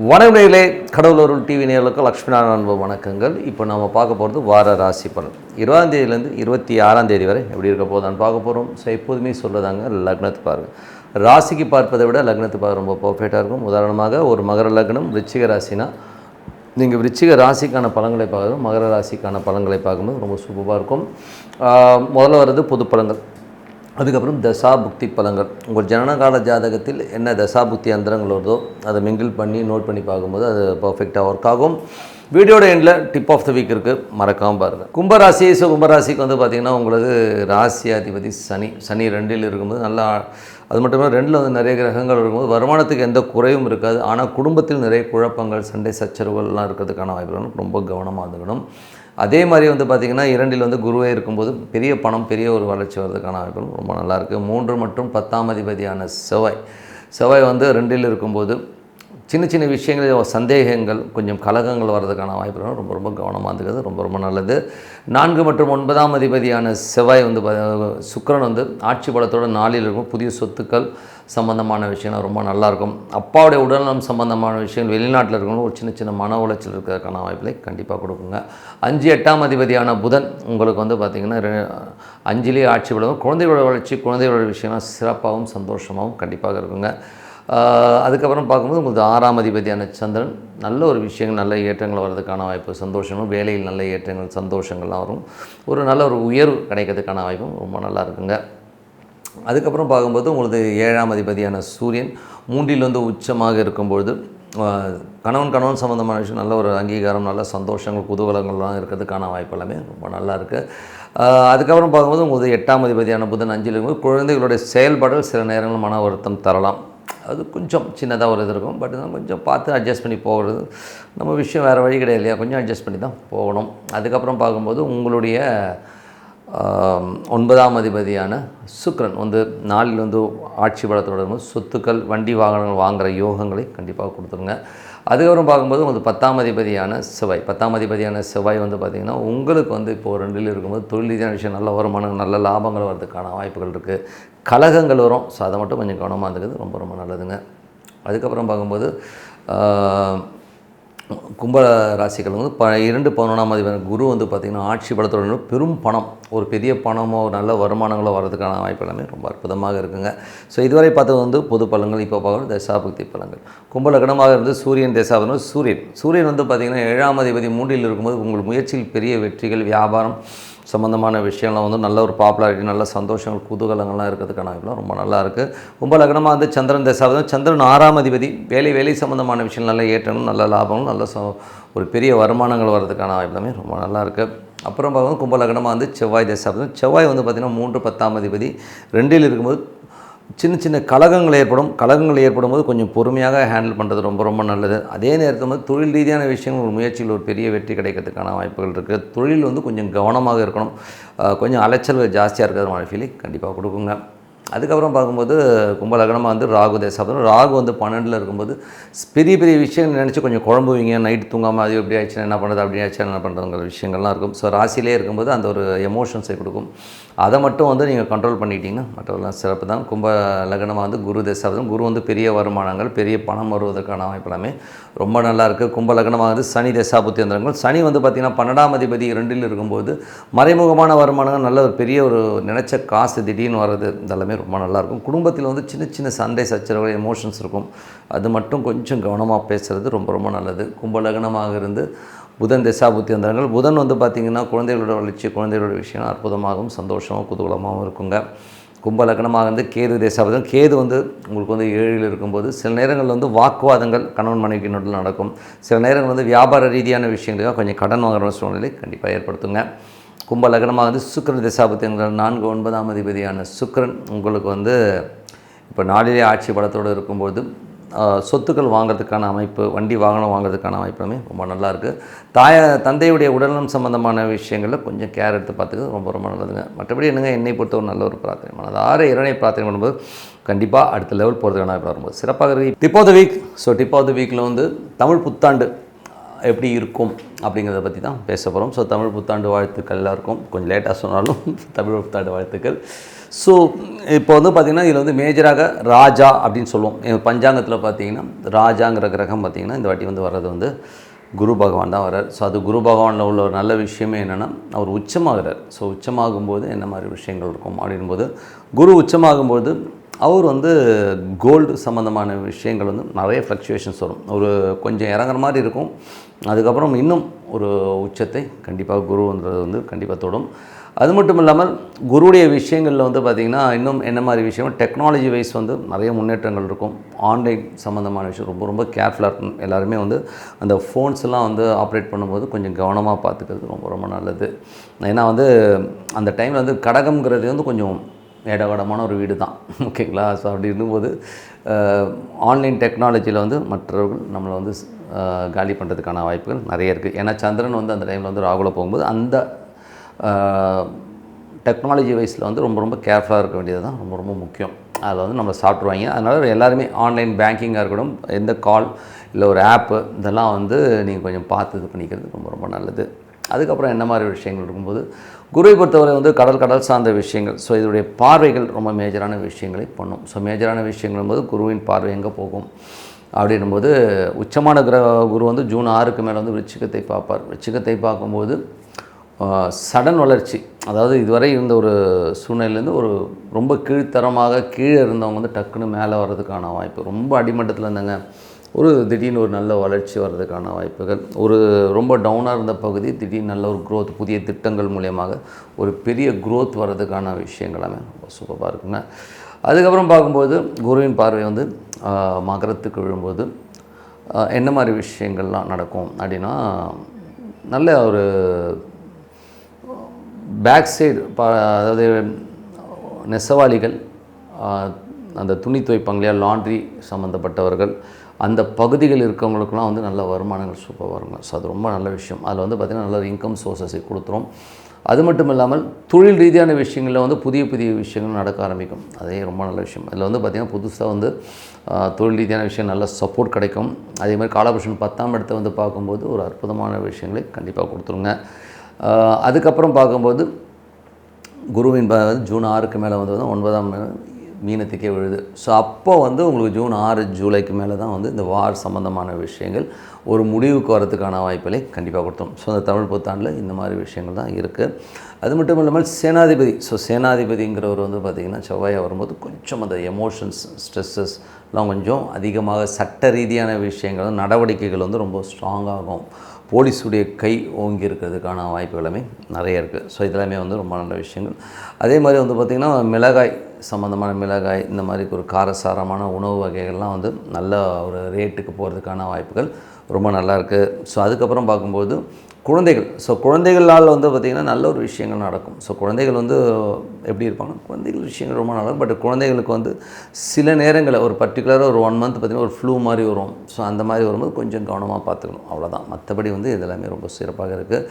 வணக்கங்களே, கடவுளூர் TV நேயர்களுக்கு லக்ஷ்மிநாராயண அன்பு வணக்கங்கள். இப்போ நம்ம பார்க்க போகிறது வார ராசி பலன் 20ஆம் தேதியிலேருந்து 26ஆம் தேதி வரை எப்படி இருக்க போதான்னு பார்க்க போகிறோம். ஸோ எப்போதுமே சொல்லுதாங்க, லக்னத்தை பாருங்கள். ராசிக்கு பார்ப்பதை விட லக்னத்தை பார்க்க ரொம்ப பர்ஃபெக்டாக இருக்கும். உதாரணமாக ஒரு மகர லக்னம் விருச்சிக ராசினா நீங்கள் விருச்சிக ராசிக்கான பலன்களை பார்க்கணும், மகர ராசிக்கான பலன்களை பார்க்கும்போது ரொம்ப சூப்பராக இருக்கும். முதல்ல வர்றது பொது பலன்கள், அதுக்கப்புறம் தசாபுக்தி பலன்கள். உங்கள் ஜனனகால ஜாதகத்தில் என்ன தசாபுக்தி அந்தரங்கள் வருதோ அதை மிங்கிள் பண்ணி நோட் பண்ணி பார்க்கும்போது அது பர்ஃபெக்டாக ஒர்க் ஆகும். வீடியோட எண்டில் டிப் ஆஃப் த வீக் இருக்குது, மறக்காமல் பாருங்கள். கும்பராசி. ஸோ கும்பராசிக்கு வந்து பார்த்திங்கன்னா உங்களுக்கு ராசி அதிபதி சனி 2ல் இருக்கும்போது நல்லா, அது மட்டும் இல்லாமல் 2ல் வந்து நிறைய கிரகங்கள் இருக்கும்போது வருமானத்துக்கு எந்த குறையும் இருக்காது. ஆனால் குடும்பத்தில் நிறைய குழப்பங்கள், சண்டை சச்சரவுகள்லாம் இருக்கிறதுக்கான வாய்ப்புகள் ரொம்ப கவனமாக இருந்துக்கணும். அதே மாதிரி வந்து பார்த்திங்கன்னா 2ல் வந்து குருவே இருக்கும்போது பெரிய பணம், பெரிய ஒரு வளர்ச்சி வர்றதுக்கான வாய்ப்புகள் ரொம்ப நல்லாயிருக்கு. 3 மற்றும் 10ஆம் அதிபதியான செவ்வாய் வந்து 2ல் இருக்கும்போது சின்ன சின்ன விஷயங்கள், சந்தேகங்கள், கொஞ்சம் கலகங்கள் வர்றதுக்கான வாய்ப்புகள் ரொம்ப கவனமாக இருந்துக்கிறது ரொம்ப நல்லது. 4 மற்றும் 9ஆம் அதிபதியான செவ்வாய் வந்து சுக்கிரன் வந்து ஆட்சி பலத்தோட 4ல் இருக்கும். புதிய சொத்துக்கள் சம்பந்தமான விஷயங்கள் ரொம்ப நல்லாயிருக்கும். அப்பாவுடைய உடல்நலம் சம்பந்தமான விஷயங்கள், வெளிநாட்டில் இருக்கணும், ஒரு சின்ன சின்ன மன உளைச்சல் இருக்கிறதுக்கான வாய்ப்புகளை கண்டிப்பாக கொடுக்குங்க. 5, 8ஆம் அதிபதியான புதன் உங்களுக்கு வந்து பார்த்திங்கன்னா 5லேயே ஆட்சி பலம். குழந்தைகளோட வளர்ச்சி, குழந்தைகளோட விஷயம்லாம் சிறப்பாகவும் சந்தோஷமாகவும் கண்டிப்பாக இருக்குங்க. அதுக்கப்புறம் பார்க்கும்போது உங்களுக்கு 6ஆம் அதிபதியான சந்திரன் நல்ல ஒரு விஷயங்கள், நல்ல ஏற்றங்கள் வர்றதுக்கான வாய்ப்பு, சந்தோஷமும் வேலையில் நல்ல ஏற்றங்கள், சந்தோஷங்கள்லாம் வரும். ஒரு நல்ல ஒரு உயர்வு கிடைக்கிறதுக்கான வாய்ப்பும் ரொம்ப நல்லா இருக்குங்க. அதுக்கப்புறம் பார்க்கும்போது உங்களுக்கு 7ஆம் அதிபதியான சூரியன் 3ல் வந்து உச்சமாக இருக்கும்பொழுது கணவன் சம்மந்தமான விஷயம், நல்ல ஒரு அங்கீகாரம், நல்ல சந்தோஷங்கள், குதூகலங்கள்லாம் இருக்கிறதுக்கான வாய்ப்பு எல்லாமே ரொம்ப நல்லா இருக்குது. அதுக்கப்புறம் பார்க்கும்போது உங்களுக்கு 8ஆம் அதிபதியான புதன் 5ல் இருக்கும்போது குழந்தைகளுடைய செயல்பாடுகள் சில நேரங்கள் மன வருத்தம் தரலாம். அது கொஞ்சம் சின்னதாக ஒரு இது இருக்கும். பட் கொஞ்சம் பார்த்து அட்ஜஸ்ட் பண்ணி போகிறது நம்ம விஷயம், வேறு வழி கிடையாது இல்லையா, கொஞ்சம் அட்ஜஸ்ட் பண்ணி தான் போகணும். அதுக்கப்புறம் பார்க்கும்போது உங்களுடைய 9ஆம் அதிபதியான சுக்கிரன் வந்து 4ல் வந்து ஆட்சி பலத்தோடு இருக்கும்போது சொத்துக்கள், வண்டி வாகனங்கள் வாங்குகிற யோகங்களை கண்டிப்பாக கொடுத்துருங்க. அதுக்கப்புறம் பார்க்கும்போது உங்களுக்கு 10ஆம் அதிபதியான செவ்வாய் வந்து பார்த்திங்கன்னா உங்களுக்கு வந்து இப்போது 2ல் இருக்கும்போது தொழில் ரீதியான விஷயம், நல்ல வருமானம், நல்ல லாபங்கள் வரதுக்கான வாய்ப்புகள் இருக்குது. கலகங்கள் வரும். ஸோ அதை மட்டும் கொஞ்சம் கவனமாக இருந்துக்கிறது ரொம்ப நல்லதுங்க. அதுக்கப்புறம் பார்க்கும்போது கும்ப ராசிகள் வந்து 2, 11ஆம் அதிபதி குரு வந்து பார்த்திங்கன்னா ஆட்சி பலத்தோடு பெரும் பணம், ஒரு பெரிய பணமோ நல்ல வருமானங்களோ வர்றதுக்கான வாய்ப்பு எல்லாமே ரொம்ப அற்புதமாக இருக்குங்க. ஸோ இதுவரை பார்த்தது வந்து பொது பலன்கள். இப்போ பார்க்குறது தசாபக்தி பலன்கள். கும்ப லக்னமாக இருந்து சூரியன் தசாபதி. சூரியன் வந்து பார்த்திங்கன்னா 7ஆம் அதிபதி 3ல் இருக்கும்போது உங்கள் முயற்சியில் பெரிய வெற்றிகள், வியாபாரம் சம்மந்தமான விஷயம்லாம் வந்து நல்ல ஒரு பாப்புலாரிட்டி, நல்ல சந்தோஷங்கள், குதூகலங்கள்லாம் இருக்கிறதுக்கான வாய்ப்புலாம் ரொம்ப நல்லா இருக்குது. கும்ப லக்னமாக வந்து சந்திரன் தசாபதி. சந்திரன் 6ஆம் அதிபதி. வேலை சம்மந்தமான விஷயம், நல்ல ஏற்றமும், நல்ல லாபமும், நல்ல ஒரு பெரிய வருமானங்கள் வர்றதுக்கான வாய்ப்பு எல்லாமே ரொம்ப நல்லா இருக்குது. அப்புறம் பார்க்கும்போது கும்ப லக்னமாக வந்து செவ்வாய் தசாபதி. செவ்வாய் வந்து பார்த்திங்கன்னா 3, 10ஆம் அதிபதி 2ல் இருக்கும்போது சின்ன கலகங்கள் ஏற்படும் போது கொஞ்சம் பொறுமையாக ஹேண்டில் பண்ணுறது ரொம்ப நல்லது. அதே நேரத்தில் வந்து தொழில் ரீதியான விஷயங்கள், ஒரு முயற்சியில் ஒரு பெரிய வெற்றி கிடைக்கிறதுக்கான வாய்ப்புகள் இருக்குது. தொழில் வந்து கொஞ்சம் கவனமாக இருக்கணும், கொஞ்சம் அலைச்சல்கள் ஜாஸ்தியாக இருக்கிற மாதிரி ஃபீலை கண்டிப்பாக கொடுக்குங்க. அதுக்கப்புறம் பார்க்கும்போது கும்ப லக்னமாக வந்து ராகு தசாபதி. ராகு வந்து 12ல் இருக்கும்போது பெரிய விஷயங்கள் நினச்சி கொஞ்சம் குழம்புவீங்க, நைட்டு தூங்காமல் அது எப்படி ஆயிடுச்சுன்னா என்ன பண்ணுறது, அப்படி ஆயிடுச்சுன்னா என்ன பண்ணுறதுங்கிற விஷயங்கள்லாம் இருக்கும். ஸோ ராசியிலே இருக்கும்போது அந்த ஒரு எமோஷன்ஸை கொடுக்கும். அதை மட்டும் வந்து நீங்கள் கண்ட்ரோல் பண்ணிட்டீங்கன்னா மற்றவெல்லாம் சிறப்பு தான். கும்ப லக்னமாக வந்து குரு தசாபதி. குரு வந்து பெரிய வருமானங்கள், பெரிய பணம் வருவதற்கான வாய்ப்பு எல்லாமே ரொம்ப நல்லாயிருக்கு. கும்ப லக்னமாக வந்து சனி தசாபுத்தி அந்தரங்கள். சனி வந்து பார்த்திங்கன்னா 12ஆம் அதிபதி 2ல் இருக்கும்போது மறைமுகமான வருமானங்கள், நல்ல ஒரு பெரிய ஒரு நினச்ச காசு திடீர்னு வர்றது, இதெல்லாமே ரொம்ப நல்லாயிருக்கும். குடும்பத்தில் வந்து சின்ன சண்டை சச்சரவு, எமோஷன்ஸ் இருக்கும். அது மட்டும் கொஞ்சம் கவனமாக பேசுகிறது ரொம்ப நல்லது. கும்ப லக்னமாக இருந்து புதன் தசாபுத்தி அந்தரங்கள். புதன் வந்து பார்த்திங்கன்னா குழந்தைகளோட வளர்ச்சி, குழந்தைகளோட விஷயம் அற்புதமாகவும் சந்தோஷமாகவும் குதூகலமாகவும் இருக்குங்க. கும்ப லக்னமாக வந்து கேது தேசாபதி. கேது வந்து உங்களுக்கு வந்து 7ல் இருக்கும்போது சில நேரங்களில் வந்து வாக்குவாதங்கள் கணவன் மனைவிக்கு நடுவில் நடக்கும். சில நேரங்கள் வந்து வியாபார ரீதியான விஷயங்களுக்காக கொஞ்சம் கடன் வாங்குற சூழ்நிலை கண்டிப்பாக ஏற்படுத்துங்க. கும்ப லக்னமாக வந்து சுக்கிரன் தசாபதி. 4, 9ஆம் அதிபதியான சுக்கிரன் உங்களுக்கு வந்து இப்போ 4லே ஆட்சி பலத்தோடு இருக்கும்போது சொத்துக்கள் வாங்கிறதுக்கான அமைப்பு, வண்டி வாகனம் வாங்கிறதுக்கான அமைப்புமே ரொம்ப நல்லாயிருக்கு. தந்தையுடைய உடல்நலம் சம்மந்தமான விஷயங்களில் கொஞ்சம் கேர் எடுத்து பார்த்துக்கிறது ரொம்ப நல்லதுங்க. மற்றபடி என்னங்க, என்னை பொறுத்த ஒரு நல்ல ஒரு பிரார்த்தனை, மனதார இறைவனை பிரார்த்தனை பண்ணும்போது கண்டிப்பாக அடுத்த லெவல் போகிறதுக்கான வாய்ப்பு வரும்போது சிறப்பாக இருக்குது. Tip of the week. So tip of the வீக்கில் வந்து தமிழ் புத்தாண்டு எப்படி இருக்கும் அப்படிங்கிறத பற்றி தான் பேச போகிறோம். ஸோ தமிழ் புத்தாண்டு வாழ்த்துக்கள் எல்லாருக்கும். கொஞ்சம் லேட்டாக சொன்னாலும் தமிழ் புத்தாண்டு வாழ்த்துக்கள். ஸோ இப்போ வந்து பார்த்திங்கன்னா இதில் வந்து மேஜராக ராஜா அப்படின்னு சொல்லுவோம். பஞ்சாங்கத்தில் பார்த்திங்கன்னா ராஜாங்கிற கிரகம் பார்த்திங்கன்னா இந்த வாட்டி வந்து வர்றது வந்து குரு பகவான் தான் வர்றார். ஸோ அது குரு பகவானில் உள்ள ஒரு நல்ல விஷயமே என்னென்னா அவர் உச்சமாகிறார். ஸோ உச்சமாகும்போது என்ன மாதிரி விஷயங்கள் இருக்கும் அப்படின்போது குரு உச்சமாகும்போது அவர் வந்து கோல்டு சம்மந்தமான விஷயங்கள் வந்து நிறைய ஃப்ளக்சுவேஷன்ஸ் வரும். ஒரு கொஞ்சம் இறங்குற மாதிரி இருக்கும். அதுக்கப்புறம் இன்னும் ஒரு உச்சத்தை கண்டிப்பாக குருன்றது வந்து கண்டிப்பாக தொடும். அது மட்டும் இல்லாமல் குருவுடைய விஷயங்களில் வந்து பார்த்திங்கன்னா இன்னும் என்ன மாதிரி விஷயம், டெக்னாலஜி வைஸ் வந்து நிறைய முன்னேற்றங்கள் இருக்கும். ஆன்லைன் சம்மந்தமான விஷயம் ரொம்ப ரொம்ப கேர்ஃபுல்லாக இருக்கும். எல்லாருமே வந்து அந்த ஃபோன்ஸ்லாம் வந்து ஆப்ரேட் பண்ணும்போது கொஞ்சம் கவனமாக பார்த்துக்கிறது ரொம்ப ரொம்ப நல்லது. ஏன்னா வந்து அந்த டைமில் வந்து கடகம்ங்கிறது வந்து கொஞ்சம் ஏடகடமான ஒரு வீடு தான், ஓகேங்களா. ஸோ அப்படி இருக்கும்போது ஆன்லைன் டெக்னாலஜியில் வந்து மற்றவர்கள் நம்மளை வந்து காலி பண்ணுறதுக்கான வாய்ப்புகள் நிறைய இருக்குது. ஏன்னா சந்திரன் வந்து அந்த டைமில் வந்து ராகுல போகும்போது அந்த டெக்னாலஜி வைஸில் வந்து ரொம்ப ரொம்ப கேர்ஃபுல்லாக இருக்க வேண்டியது தான் ரொம்ப ரொம்ப முக்கியம். அதில் வந்து நம்மளை சாப்பிட்ருவாங்க. அதனால் எல்லாருமே ஆன்லைன் பேங்கிங்காக இருக்கட்டும், எந்த கால் இல்லை ஒரு ஆப்பு இதெல்லாம் வந்து நீங்கள் கொஞ்சம் பார்த்து இது பண்ணிக்கிறது ரொம்ப ரொம்ப நல்லது. அதுக்கப்புறம் என்ன மாதிரி விஷயங்கள் இருக்கும்போது குருவை பொறுத்தவரை வந்து கடல் சார்ந்த விஷயங்கள். ஸோ இதனுடைய பார்வைகள் ரொம்ப மேஜரான விஷயங்களை பண்ணும். ஸோ மேஜரான விஷயங்கள் போது குருவின் பார்வை எங்கே போகும் அப்படின்னும்போது உச்சமான குரு வந்து ஜூன் 6க்கு மேலே வந்து விருச்சிகத்தை பார்ப்பார். விருச்சிகத்தை பார்க்கும்போது சடன் வளர்ச்சி, அதாவது இதுவரை இருந்த ஒரு சூழ்நிலையிலேருந்து ஒரு ரொம்ப கீழ்த்தரமாக கீழே இருந்தவங்க வந்து டக்குன்னு மேலே வர்றதுக்கான வாய்ப்பு, ரொம்ப அடிமட்டத்தில் இருந்தாங்க ஒரு திடீர்னு ஒரு நல்ல வளர்ச்சி வர்றதுக்கான வாய்ப்புகள், ஒரு ரொம்ப டவுனாக இருந்த பகுதி திடீர்னு நல்ல ஒரு க்ரோத், புதிய திட்டங்கள் மூலியமாக ஒரு பெரிய க்ரோத் வர்றதுக்கான விஷயங்களாமே ரொம்ப சூப்பராக இருக்குங்க. அதுக்கப்புறம் பார்க்கும்போது குருவின் பார்வை வந்து மகரத்துக்கு விழும்போது என்ன மாதிரி விஷயங்கள்லாம் நடக்கும் அப்படின்னா, நல்ல ஒரு பேக் சைடு அதாவது நெசவாளிகள், அந்த துணி துவைப்பாங்க இல்லையா, லாண்ட்ரி சம்மந்தப்பட்டவர்கள், அந்த பகுதிகள் இருக்கவங்களுக்குலாம் வந்து நல்ல வருமானங்கள் சூப்பராக வருங்க. ஸோ அது ரொம்ப நல்ல விஷயம். அதில் வந்து பார்த்திங்கன்னா நல்ல இன்கம் சோர்ஸஸை கொடுத்துரும். அது மட்டும் இல்லாமல் தொழில் ரீதியான விஷயங்களில் வந்து புதிய புதிய விஷயங்கள் நடக்க ஆரம்பிக்கும். அதே ரொம்ப நல்ல விஷயம். அதில் வந்து பார்த்திங்கன்னா புதுசாக வந்து தொழில் ரீதியான விஷயம் நல்ல சப்போர்ட் கிடைக்கும். அதே மாதிரி காலபுருஷன் 10ஆம் இடத்தை வந்து பார்க்கும்போது ஒரு அற்புதமான விஷயங்களை கண்டிப்பாக கொடுத்துருங்க. அதுக்கப்புறம் பார்க்கும்போது குருவின் ஜூன் 6க்கு மேலே வந்து 9ஆம் மீனத்துக்கே விழுது. ஸோ அப்போ வந்து உங்களுக்கு ஜூன் 6 ஜூலைக்கு மேலே தான் வந்து இந்த வார் சம்மந்தமான விஷயங்கள் ஒரு முடிவுக்கு வரதுக்கான வாய்ப்புகளை கண்டிப்பாக கொடுத்தோம். ஸோ அந்த தமிழ் புத்தாண்டில் இந்த மாதிரி விஷயங்கள் தான் இருக்குது. அது மட்டும் இல்லாமல் சேனாதிபதி, ஸோ சேனாதிபதிங்கிறவர் வந்து பார்த்திங்கன்னா செவ்வாயாக வரும்போது கொஞ்சம் அந்த எமோஷன்ஸ் ஸ்ட்ரெஸ்ஸஸ்லாம் கொஞ்சம் அதிகமாக சட்ட ரீதியான விஷயங்கள் நடவடிக்கைகள் வந்து ரொம்ப ஸ்ட்ராங்காகும். போலீஸுடைய கை ஓங்கி இருக்கிறதுக்கான வாய்ப்புகளுமே நிறைய இருக்குது. ஸோ இதெல்லாமே வந்து ரொம்ப நல்ல விஷயங்கள். அதே மாதிரி வந்து பார்த்திங்கன்னா மிளகாய் சம்மந்தமான மிளகாய், இந்த மாதிரி ஒரு காரசாரமான உணவு வகைகள்லாம் வந்து நல்ல ஒரு ரேட்டுக்கு போகிறதுக்கான வாய்ப்புகள் ரொம்ப நல்லாயிருக்கு. ஸோ அதுக்கப்புறம் பார்க்கும்போது குழந்தைகள், ஸோ குழந்தைகளால் வந்து பார்த்திங்கன்னா நல்ல ஒரு விஷயங்கள் நடக்கும். ஸோ குழந்தைகள் வந்து எப்படி இருப்பாங்கன்னா, குழந்தைகள் விஷயங்கள் ரொம்ப நல்லா, பட் குழந்தைகளுக்கு வந்து சில நேரங்களில் ஒரு பர்டிகுலராக ஒரு 1 மந்த் பார்த்திங்கன்னா ஒரு ஃப்ளூ மாதிரி வரும். ஸோ அந்த மாதிரி வரும்போது கொஞ்சம் கவனமாக பார்த்துக்கணும், அவ்வளோதான். மற்றபடி வந்து இதெல்லாமே ரொம்ப சிறப்பாக இருக்குது.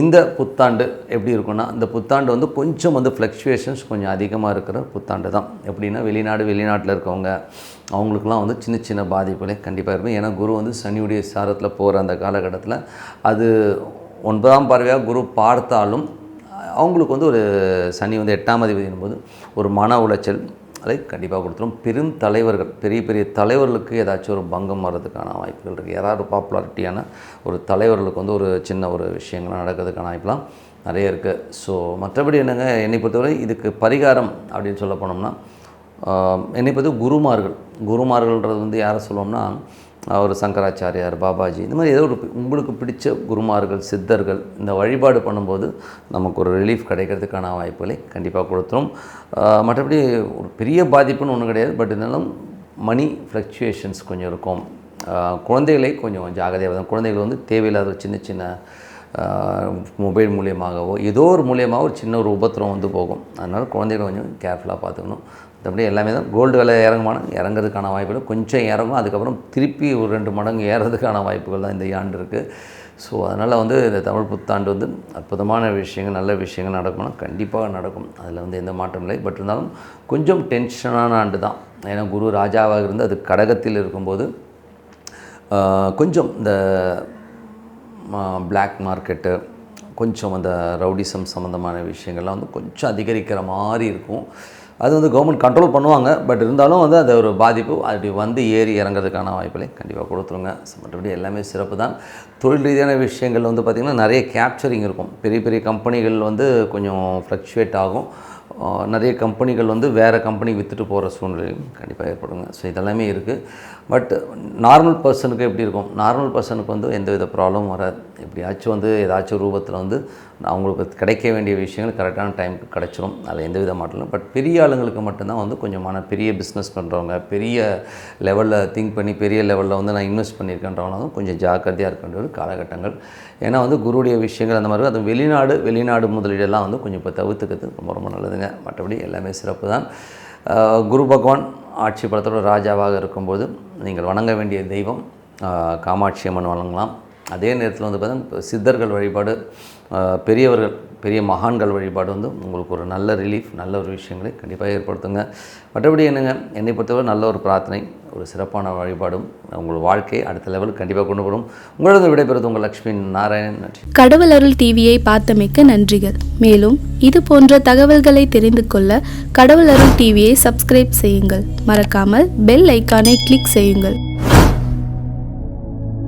இந்த புத்தாண்டு எப்படி இருக்குன்னா, இந்த புத்தாண்டு வந்து கொஞ்சம் வந்து ஃப்ளக்சுவேஷன்ஸ் கொஞ்சம் அதிகமாக இருக்கிற புத்தாண்டு தான். எப்படின்னா வெளிநாட்டில் இருக்கவங்க அவங்களுக்குலாம் வந்து சின்ன சின்ன பாதிப்புகளே கண்டிப்பாக இருக்கும். ஏன்னா குரு வந்து சனியுடைய சாரத்தில் போகிற அந்த காலகட்டத்தில் அது 9ஆம் பார்வையாக குரு பார்த்தாலும் அவங்களுக்கு வந்து ஒரு சனி வந்து 8ஆம் அதிபதியின் போது ஒரு மன உளைச்சல் அதை கண்டிப்பாக கொடுத்துரும். பெரும் தலைவர்கள், பெரிய பெரிய தலைவர்களுக்கு ஏதாச்சும் ஒரு பங்கம் வர்றதுக்கான வாய்ப்புகள் இருக்குது. யாராவது பாப்புலாரிட்டியான ஒரு தலைவர்களுக்கு வந்து ஒரு சின்ன ஒரு விஷயங்கள்லாம் நடக்கிறதுக்கான வாய்ப்புலாம் நிறைய இருக்குது. ஸோ மற்றபடி என்னங்க, என்னை பொறுத்தவரை இதுக்கு பரிகாரம் அப்படின்னு சொல்ல போனோம்னா, என்னை பொறுத்த குருமார்கள்ன்றது வந்து யாரை சொல்லுவோம்னா, ஒரு சங்கராச்சாரியார், பாபாஜி, இந்த மாதிரி ஏதோ ஒரு உங்களுக்கு பிடிச்ச குருமார்கள், சித்தர்கள், இந்த வழிபாடு பண்ணும்போது நமக்கு ஒரு ரிலீஃப் கிடைக்கிறதுக்கான வாய்ப்புகளை கண்டிப்பாக கொடுத்துரும். மற்றபடி ஒரு பெரிய பாதிப்புன்னு ஒன்றும் கிடையாது. பட் இருந்தாலும் மணி ஃப்ளக்சுவேஷன்ஸ் கொஞ்சம் இருக்கும். குழந்தைகளை கொஞ்சம் ஜாகிரதையாக, குழந்தைகள் வந்து தேவையில்லாத சின்ன சின்ன மொபைல் மூலியமாகவோ ஏதோ ஒரு மூலியமாக ஒரு சின்ன ஒரு உபத்திரம் வந்து போகும். அதனால் குழந்தைகளை கொஞ்சம் கேர்ஃபுல்லாக பார்த்துக்கணும். மற்றபடி எல்லாமே தான். கோல்டு விலை இறங்குறதுக்கான வாய்ப்புகள் கொஞ்சம் இறங்கும். அதுக்கப்புறம் திருப்பி ஒரு 2 மடங்கு ஏறதுக்கான வாய்ப்புகள் தான் இந்த ஆண்டு இருக்குது. ஸோ அதனால் வந்து இந்த தமிழ் புத்தாண்டு வந்து அற்புதமான விஷயங்கள், நல்ல விஷயங்கள் நடக்கணும்னா கண்டிப்பாக நடக்கும். அதில் வந்து எந்த மாற்றம் இல்லை. பட் இருந்தாலும் கொஞ்சம் டென்ஷனான ஆண்டு தான். ஏன்னா குரு ராஜாவாக இருந்து அது கடகத்தில் இருக்கும்போது கொஞ்சம் இந்த பிளாக் மார்க்கெட்டு, கொஞ்சம் அந்த ரவுடிசம் சம்மந்தமான விஷயங்கள்லாம் வந்து கொஞ்சம் அதிகரிக்கிற மாதிரி இருக்கும். அது வந்து கவர்மெண்ட் கண்ட்ரோல் பண்ணுவாங்க. பட் இருந்தாலும் வந்து அது ஒரு பாதிப்பு அப்படி வந்து ஏறி இறங்கிறதுக்கான வாய்ப்புகளை கண்டிப்பாக கொடுத்துருங்க. மற்றபடி எல்லாமே சிறப்பு தான். தொழில் ரீதியான விஷயங்கள் வந்து பார்த்திங்கன்னா நிறைய கேப்சரிங் இருக்கும். பெரிய பெரிய கம்பெனிகள் வந்து கொஞ்சம் ஃப்ளக்சுவேட் ஆகும். நிறைய கம்பெனிகள் வந்து வேறு கம்பெனிக்கு விற்றுட்டு போகிற சூழ்நிலையும் கண்டிப்பாக ஏற்படுங்க. ஸோ இதெல்லாமே இருக்குது. பட் நார்மல் பர்சனுக்கு எப்படி இருக்கும்? நார்மல் பர்சனுக்கு வந்து எந்தவித ப்ராப்ளமும் வராது. எப்படியாச்சும் வந்து ஏதாச்சும் ரூபத்தில் வந்து அவங்களுக்கு கிடைக்க வேண்டிய விஷயங்கள் கரெக்டான டைமுக்கு கிடச்சிரும். அதில் எந்தவித மாற்றம் இல்லை. பட் பெரிய ஆளுங்களுக்கு மட்டும்தான் வந்து கொஞ்சம் பெரிய பிஸ்னஸ் பண்ணுறவங்க, பெரிய லெவலில் திங்க் பண்ணி பெரிய லெவலில் வந்து நான் இன்வெஸ்ட் பண்ணியிருக்கேன்றவங்களும் கொஞ்சம் ஜாக்கிரதையாக இருக்க வேண்டிய ஒரு காலகட்டங்கள். ஏன்னா வந்து குருவுடைய விஷயங்கள் அந்த மாதிரி அது வெளிநாடு முதலீடெல்லாம் வந்து கொஞ்சம் இப்போ தவிர்த்துக்கிறது ரொம்ப ரொம்ப நல்லதுங்க. மற்றபடி எல்லாமே சிறப்பு தான். குரு பகவான் ஆட்சி பலத்தோட ராஜாவாக இருக்கும்போது நீங்கள் வணங்க வேண்டிய தெய்வம் காமாட்சி அம்மன் வணங்கலாம். அதே நேரத்தில் வந்து பார்த்தீங்கன்னா சித்தர்கள் வழிபாடு, பெரியவர்கள், பெரிய மகான்கள் வழிபாடு வந்து உங்களுக்கு ஒரு நல்ல ரிலீஃப், நல்ல ஒரு விஷயங்களை கண்டிப்பாக ஏற்படுத்துங்க. மற்றபடி என்னங்க, என்னை பொறுத்தவரை நல்ல ஒரு பிரார்த்தனை, ஒரு சிறப்பான வழிபாடும் உங்கள் வாழ்க்கையை அடுத்த லெவலுக்கு கண்டிப்பாக கொண்டு போடும். உங்களது விடைபெறுவது உங்கள் லக்ஷ்மி நாராயணன். நன்றி. கடவுள் அருள் டிவியை பார்த்தமைக்க நன்றிகள். மேலும் இது போன்ற தகவல்களை தெரிந்து கொள்ள கடவுள் அருள் டிவியை சப்ஸ்கிரைப் செய்யுங்கள். மறக்காமல் பெல் ஐக்கானை கிளிக் செய்யுங்கள்.